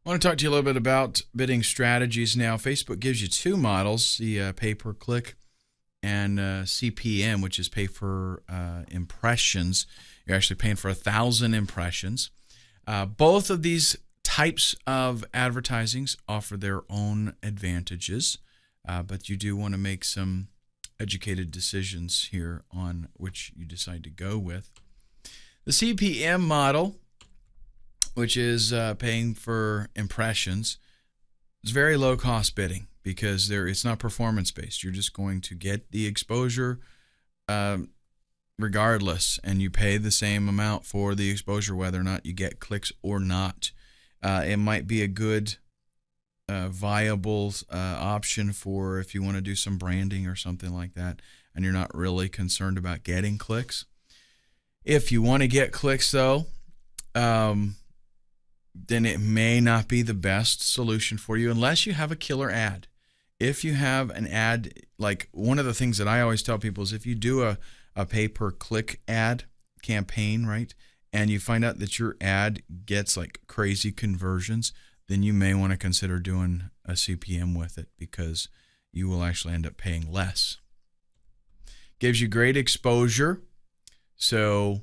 I want to talk to you a little bit about bidding strategies now. Facebook gives you two models, the pay per click and CPM, which is pay for impressions. You're actually paying for 1,000 impressions. Both of these types of advertisings offer their own advantages, but you do want to make some educated decisions here on which you decide to go with. The CPM model, which is paying for impressions, is very low cost bidding because it's not performance based. You're just going to get the exposure regardless, and you pay the same amount for the exposure whether or not you get clicks or not. It might be a good viable option for if you want to do some branding or something like that and you're not really concerned about getting clicks. If you want to get clicks though, then it may not be the best solution for you unless you have a killer ad. If you have an ad, like one of the things that I always tell people is if you do a pay-per-click ad campaign, right, and you find out that your ad gets like crazy conversions, then you may want to consider doing a CPM with it because you will actually end up paying less. Gives you great exposure. So,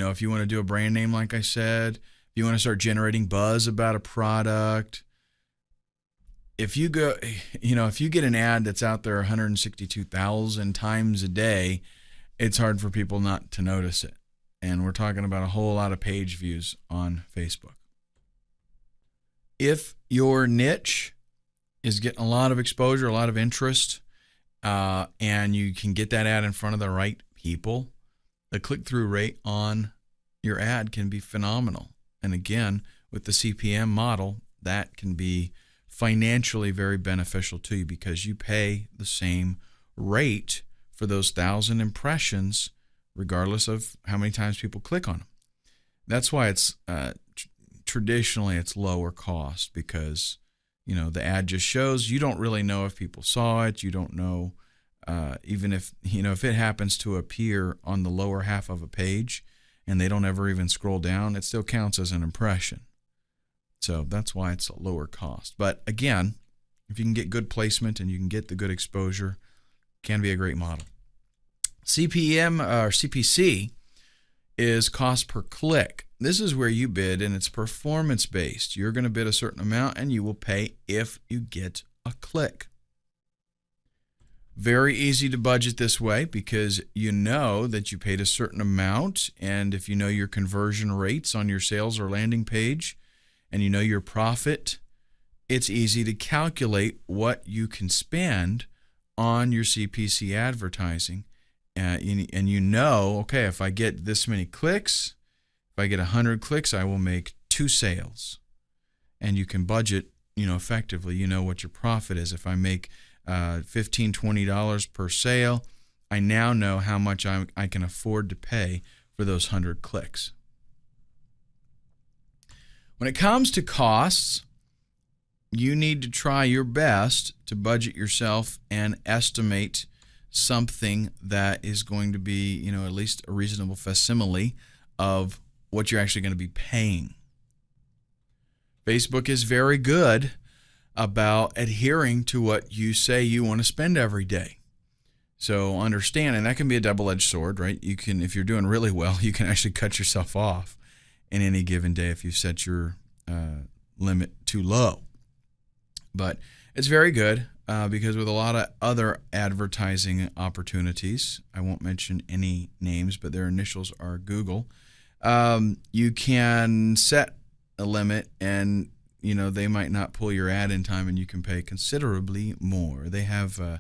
if you want to do a brand name, like I said, if you want to start generating buzz about a product, if you get an ad that's out there 162,000 times a day, it's hard for people not to notice it. And we're talking about a whole lot of page views on Facebook. If your niche is getting a lot of exposure, a lot of interest, and you can get that ad in front of the right people, the click-through rate on your ad can be phenomenal. And again, with the CPM model, that can be financially very beneficial to you because you pay the same rate for those 1,000 impressions regardless of how many times people click on them. That's why it's traditionally it's lower cost because the ad just shows. You don't really know if people saw it. You don't know even if it happens to appear on the lower half of a page and they don't ever even scroll down, it still counts as an impression. So that's why it's a lower cost. But again, if you can get good placement and you can get the good exposure, it can be a great model. CPM or CPC is cost per click. This is where you bid and it's performance based. You're going to bid a certain amount and you will pay if you get a click. Very easy to budget this way because you know that you paid a certain amount, and if you know your conversion rates on your sales or landing page and you know your profit, it's easy to calculate what you can spend on your CPC advertising. And okay, if I get this many clicks, if I get 100 clicks, I will make 2 sales. And you can budget, effectively. You know what your profit is. If I make $15, $20 per sale, I now know how much I can afford to pay for those 100 clicks. When it comes to costs, you need to try your best to budget yourself and estimate something that is going to be, at least a reasonable facsimile of what you're actually going to be paying. Facebook is very good about adhering to what you say you want to spend every day. So understand, and that can be a double-edged sword, right? If you're doing really well, you can actually cut yourself off in any given day if you set your limit too low. But it's very good because with a lot of other advertising opportunities, I won't mention any names, but their initials are Google, you can set a limit and they might not pull your ad in time and you can pay considerably more. They have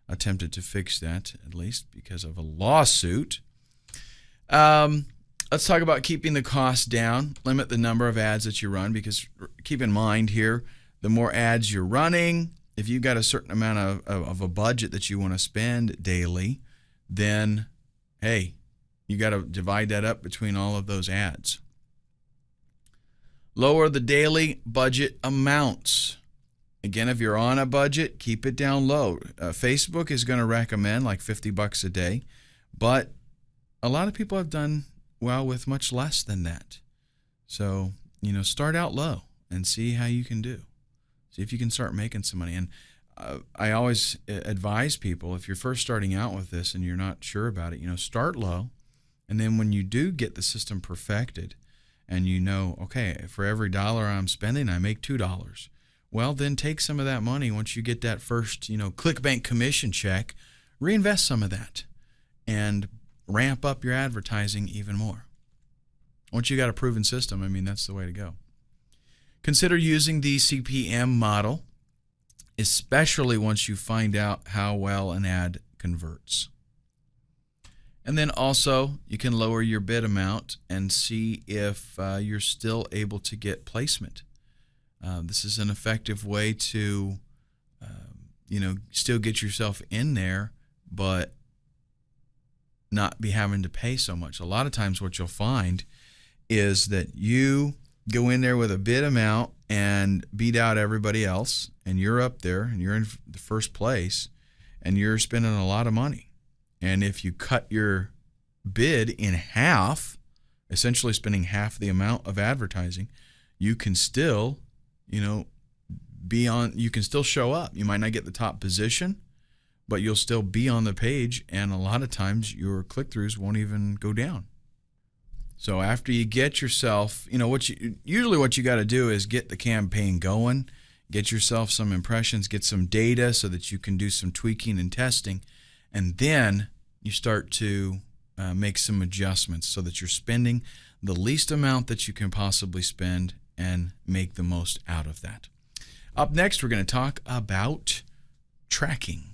attempted to fix that, at least because of a lawsuit. Let's talk about keeping the costs down. Limit the number of ads that you run because keep in mind here, the more ads you're running, if you've got a certain amount of a budget that you want to spend daily, then, hey, you got to divide that up between all of those ads. Lower the daily budget amounts. Again, if you're on a budget, keep it down low. Facebook is going to recommend like $50 a day, but a lot of people have done well with much less than that. So start out low and see how you can do. See if you can start making some money. And I always advise people, if you're first starting out with this and you're not sure about it, start low. And then when you do get the system perfected and okay, for every dollar I'm spending, I make $2. Well, then take some of that money once you get that first, ClickBank commission check, reinvest some of that and ramp up your advertising even more. Once you got a proven system, that's the way to go. Consider using the CPM model, especially once you find out how well an ad converts. And then also, you can lower your bid amount and see if you're still able to get placement. This is an effective way to, still get yourself in there, but not be having to pay so much. A lot of times what you'll find is that you go in there with a bid amount and beat out everybody else, and you're up there and you're in the first place and you're spending a lot of money. And if you cut your bid in half, essentially spending half the amount of advertising, you can still, you can still show up. You might not get the top position, but you'll still be on the page, and a lot of times your click-throughs won't even go down. So after you get yourself, what you got to do is get the campaign going, get yourself some impressions, get some data so that you can do some tweaking and testing, and then you start to make some adjustments so that you're spending the least amount that you can possibly spend and make the most out of that. Up next, we're going to talk about tracking.